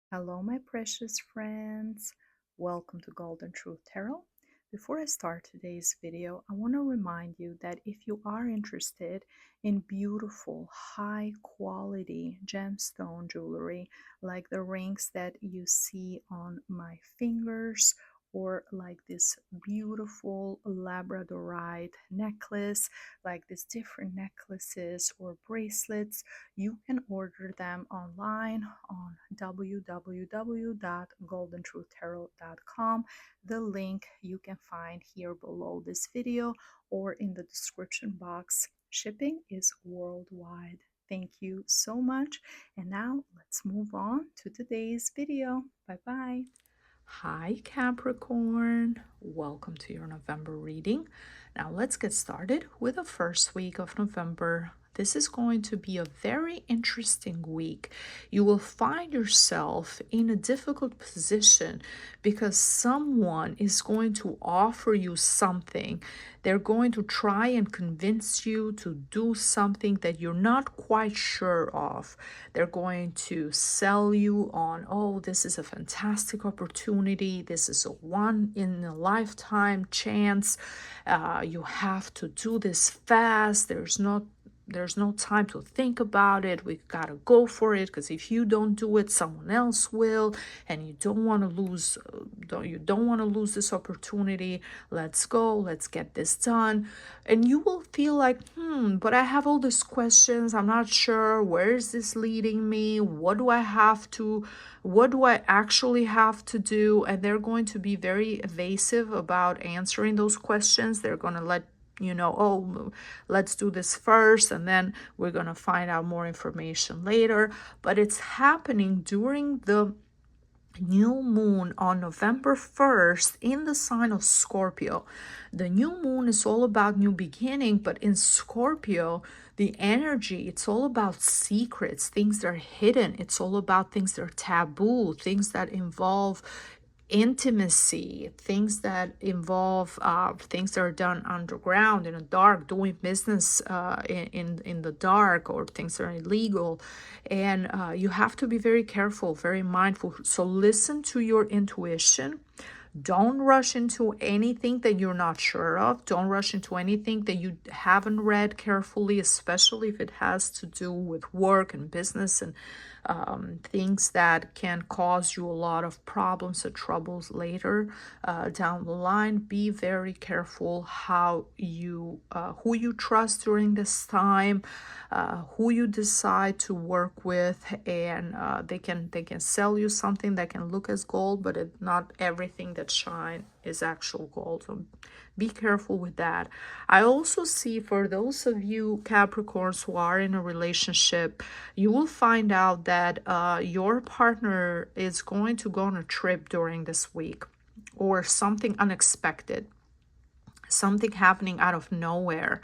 Hello, my precious friends. Welcome to Golden Truth Tarot. Before I start today's video, I want to remind you that if you are interested in beautiful, high quality gemstone jewelry, like the rings that you see on my fingers, or like this beautiful labradorite necklace, like these different necklaces or bracelets, you can order them online on www.goldentruthtarot.com. The link you can find here below this video or in the description box. Shipping is worldwide. Thank you so much. And now let's move on to today's video. Bye bye. Hi, Capricorn. Welcome to your November reading. Now, let's get started with the first week of November. This is going to be a very interesting week. You will find yourself in a difficult position because someone is going to offer you something. They're going to try and convince you to do something that you're not quite sure of. They're going to sell you on, oh, this is a fantastic opportunity. This is a one in a lifetime chance. You have to do this fast. There's no time to think about it. We gotta go for it because if you don't do it, someone else will, and you don't want to lose. You don't want to lose this opportunity. Let's go. Let's get this done, and you will feel like, but I have all these questions. I'm not sure where is this leading me. What do I have to? What do I actually have to do? And they're going to be very evasive about answering those questions. They're going to let oh, let's do this first and then we're going to find out more information later. But it's happening during the new moon on November 1st in the sign of Scorpio. The new moon is all about new beginning, but in Scorpio, the energy, it's all about secrets, things that are hidden. It's all about things that are taboo, things that involve intimacy, things that involve things that are done underground in the dark, doing business in the dark, or things that are illegal. And you have to be very careful, very mindful. So listen to your intuition. Don't rush into anything that you're not sure of. Don't rush into anything that you haven't read carefully, especially if it has to do with work and business and things that can cause you a lot of problems or troubles later down the line. Be very careful how you who you trust during this time, who you decide to work with, and they can sell you something that can look as gold, but not everything that shine is actual gold. So be careful with that. I also see for those of you Capricorns who are in a relationship, you will find out that your partner is going to go on a trip during this week, or something unexpected, something happening out of nowhere.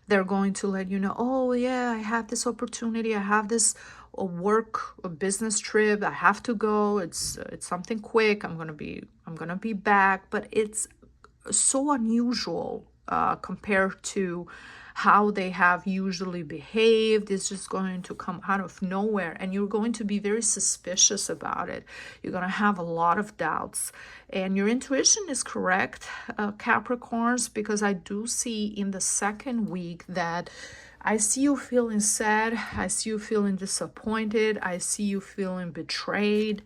They're going to let you know, oh yeah, I have this opportunity, I have this a business trip, I have to go. It's something quick. I'm gonna be back, but it's so unusual compared to how they have usually behaved. It's just going to come out of nowhere, and you're going to be very suspicious about it. You're going to have a lot of doubts, and your intuition is correct, Capricorns, because I do see in the second week that I see you feeling sad. I see you feeling disappointed. I see you feeling betrayed.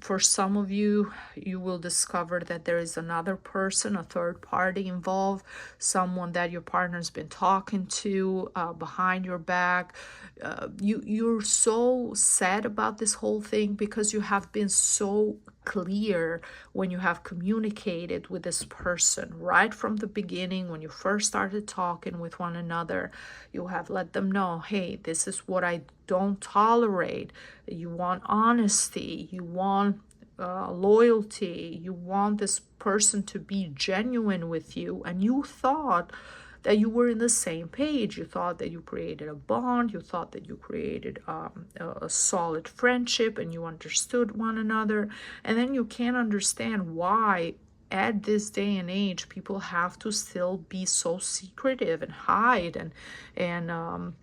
For some of you, you will discover that there is another person, a third party involved, someone that your partner's been talking to behind your back. You're so sad about this whole thing because you have been so clear when you have communicated with this person right from the beginning. When you first started talking with one another, you have let them know, hey, this is what I don't tolerate. You want honesty, you want loyalty, you want this person to be genuine with you, and you thought that you were in the same page. You thought that you created a bond. You thought that you created a solid friendship, and you understood one another. And then you can't understand why at this day and age people have to still be so secretive and hide and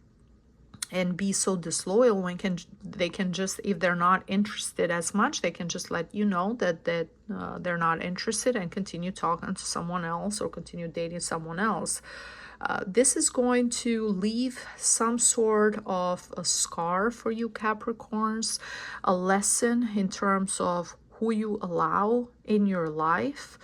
and be so disloyal when they can just, if they're not interested as much, they can just let you know that they're not interested and continue talking to someone else or continue dating someone else. This is going to leave some sort of a scar for you, Capricorns, a lesson in terms of who you allow in your life.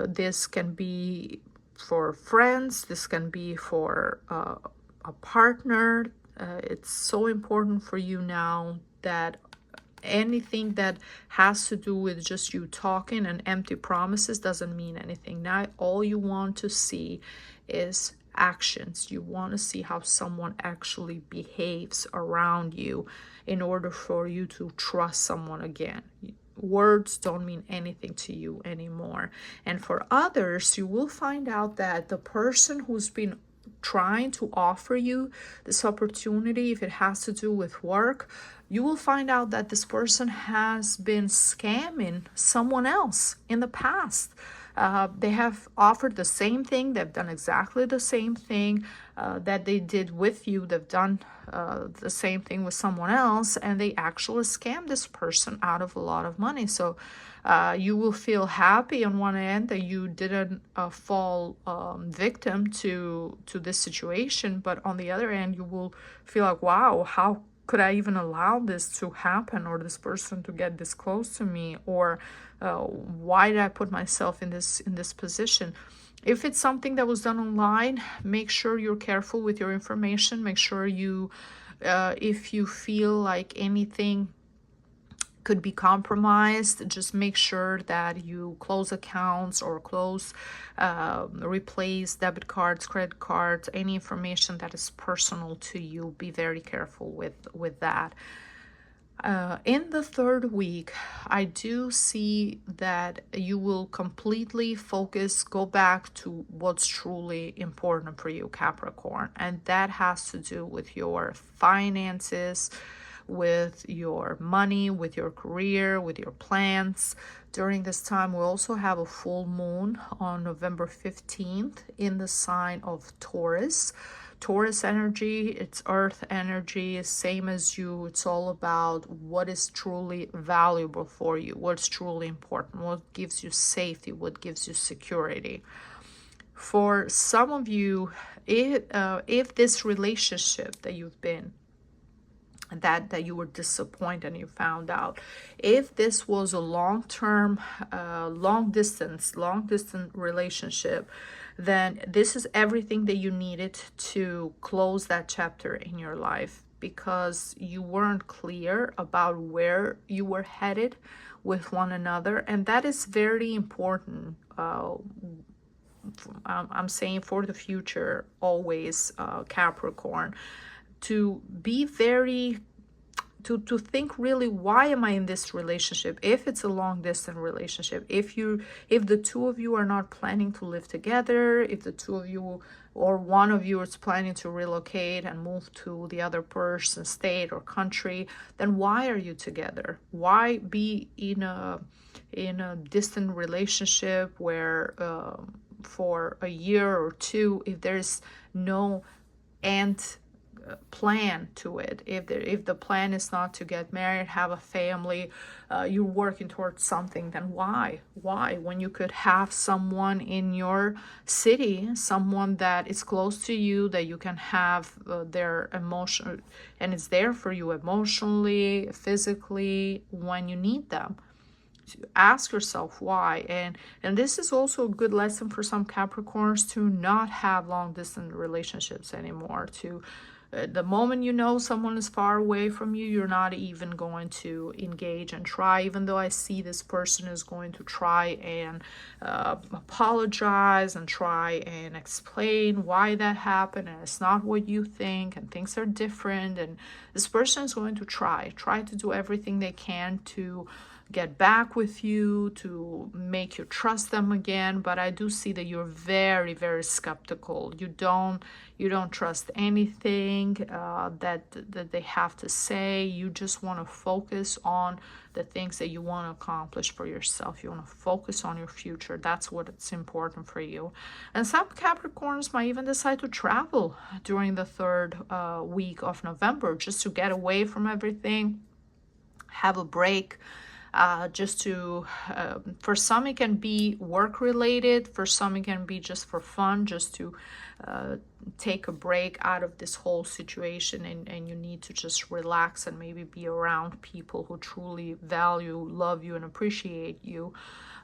This can be for friends, this can be for a partner. It's so important for you now that anything that has to do with just you talking and empty promises doesn't mean anything. Now all you want to see is actions. You want to see how someone actually behaves around you in order for you to trust someone again. Words don't mean anything to you anymore. And for others, you will find out that the person who's been trying to offer you this opportunity, if it has to do with work, you will find out that this person has been scamming someone else in the past. They have offered the same thing. They've done exactly the same thing that they did with you. They've done the same thing with someone else, and they actually scammed this person out of a lot of money. So you will feel happy on one end that you didn't fall victim to this situation, but on the other end, you will feel like, wow, how could I even allow this to happen, or this person to get this close to me, or why did I put myself in this position? If it's something that was done online, make sure you're careful with your information. Make sure you, if you feel like anything could be compromised, just make sure that you close accounts or replace debit cards, credit cards, any information that is personal to you. Be very careful with that. In the third week, I do see that you will completely focus, go back to what's truly important for you, Capricorn. And that has to do with your finances, with your money, with your career, with your plans. During this time, we also have a full moon on November 15th in the sign of Taurus. Taurus energy, it's earth energy, same as you. It's all about what is truly valuable for you, what's truly important, what gives you safety, what gives you security. For some of you, if this relationship that you've been, that you were disappointed and you found out, if this was a long-term, long-distance relationship, then this is everything that you needed to close that chapter in your life, because you weren't clear about where you were headed with one another. And that is very important. I'm saying for the future always, Capricorn, to be very, to think really, why am I in this relationship? If it's a long distance relationship, if the two of you are not planning to live together, if the two of you or one of you is planning to relocate and move to the other person's state or country, then why are you together? Why be in a distant relationship where for a year or two, if there's no end plan to it, if the plan is not to get married, have a family, you're working towards something, then why when you could have someone in your city, someone that is close to you, that you can have their emotion, and it's there for you emotionally, physically, when you need them. Ask yourself why. And this is also a good lesson for some Capricorns, to not have long distance relationships anymore. To the moment you know someone is far away from you, you're not even going to engage and try, even though I see this person is going to try and apologize and try and explain why that happened, and it's not what you think, and things are different. And this person is going to try to do everything they can to get back with you, to make you trust them again. But I do see that you're very, very skeptical. You don't trust anything that they have to say. You just want to focus on the things that you want to accomplish for yourself. You want to focus on your future. That's what's important for you. And some Capricorns might even decide to travel during the third week of November, just to get away from everything, have a break. Just to, for some it can be work related, for some it can be just for fun, just to take a break out of this whole situation, and you need to just relax and maybe be around people who truly value, love you, and appreciate you.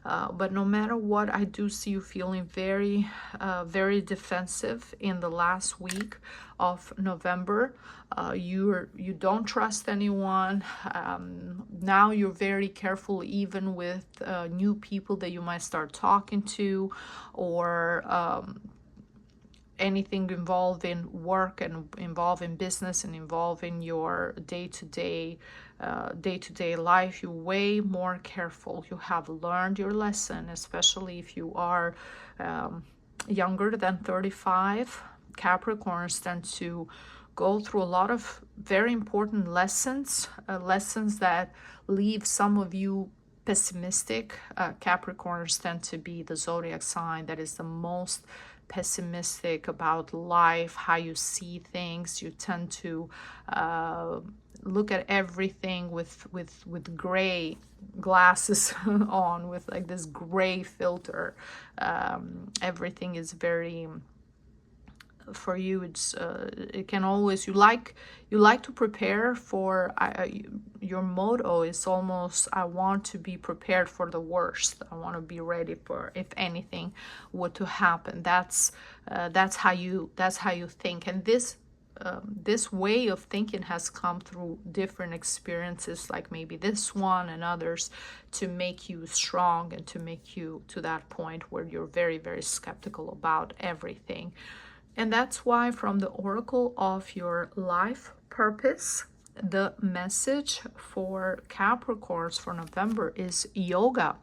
But no matter what, I do see you feeling very, very defensive in the last week of November. You don't trust anyone. Now you're very careful even with new people that you might start talking to, or anything involved in work and involved in business and involved in your day-to-day life. You're way more careful. You have learned your lesson, especially if you are younger than 35. Capricorns tend to go through a lot of very important lessons, lessons that leave some of you pessimistic. Capricorns tend to be the zodiac sign that is the most pessimistic about life, how you see things. You tend to look at everything with gray glasses on, with like this gray filter. Everything is very, for you, it's it can always, you like to prepare for, your motto is almost, I want to be prepared for the worst. I want to be ready for if anything were to happen. That's how you think. And this way of thinking has come through different experiences, like maybe this one and others, to make you strong and to make you to that point where you're very, very skeptical about everything. And that's why from the Oracle of your life purpose, the message for Capricorns for November is yoga.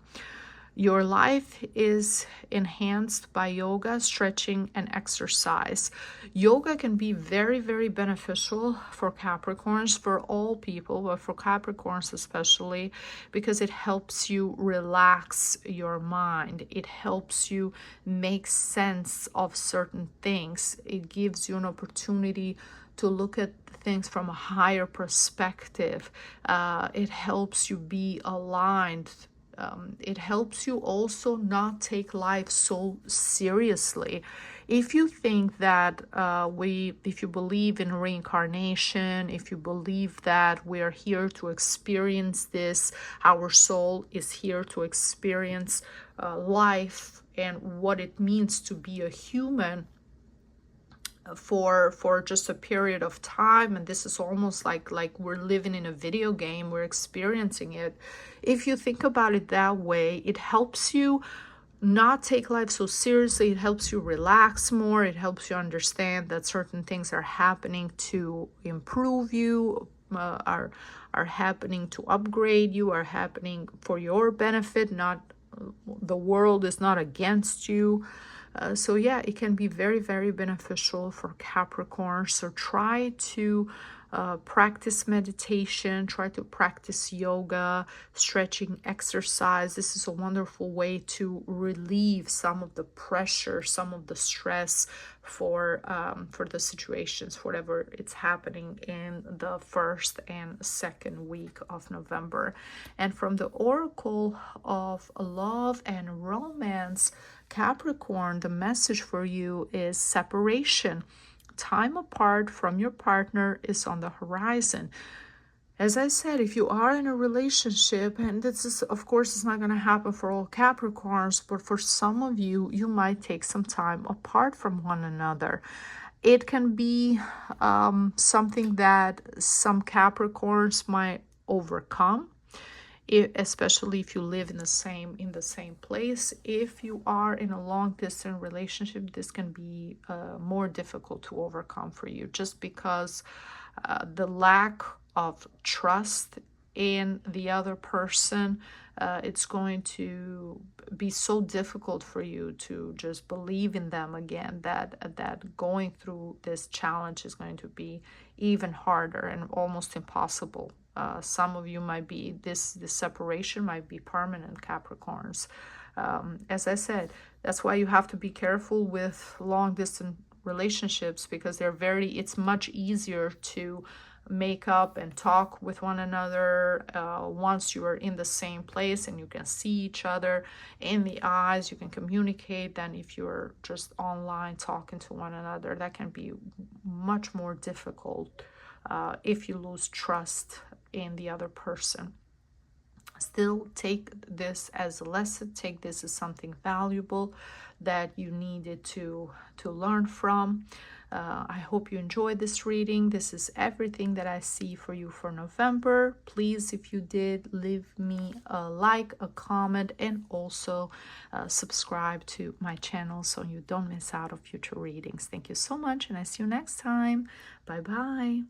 Your life is enhanced by yoga, stretching, and exercise. Yoga can be very, very beneficial for Capricorns, for all people, but for Capricorns especially, because it helps you relax your mind. It helps you make sense of certain things. It gives you an opportunity to look at things from a higher perspective. It helps you be aligned. It helps you also not take life so seriously. If you think that if you believe in reincarnation, if you believe that we are here to experience this, our soul is here to experience life and what it means to be a human for just a period of time, and this is almost like we're living in a video game, we're experiencing it. If you think about it that way, it helps you not take life so seriously. It helps you relax more. It helps you understand that certain things are happening to improve you, are happening to upgrade you, are happening for your benefit. Not the world is not against you. So yeah, it can be very, very beneficial for Capricorn. So try to practice meditation, try to practice yoga, stretching, exercise. This is a wonderful way to relieve some of the pressure, some of the stress for the situations, whatever it's happening in the first and second week of November. And from the Oracle of Love and Romance, Capricorn, the message for you is separation. Time apart from your partner is on the horizon. As I said, if you are in a relationship, and this is, of course, it's not going to happen for all Capricorns, but for some of you, you might take some time apart from one another. It can be something that some Capricorns might overcome, especially if you live in the same place. If you are in a long distance relationship, this can be more difficult to overcome for you, just because the lack of trust in the other person, it's going to be so difficult for you to just believe in them again, that going through this challenge is going to be even harder and almost impossible. Some of you might be, this separation might be permanent, Capricorns. As I said, that's why you have to be careful with long distance relationships, because it's much easier to make up and talk with one another once you are in the same place and you can see each other in the eyes, you can communicate, than if you're just online talking to one another. That can be much more difficult if you lose trust in the other person. Still, take this as a lesson, take this as something valuable that you needed to learn from. I hope you enjoyed this reading. This is everything that I see for you for November. Please, if you did, leave me a like, a comment, and also subscribe to my channel so you don't miss out on future readings. Thank you so much, and I see you next time. Bye bye.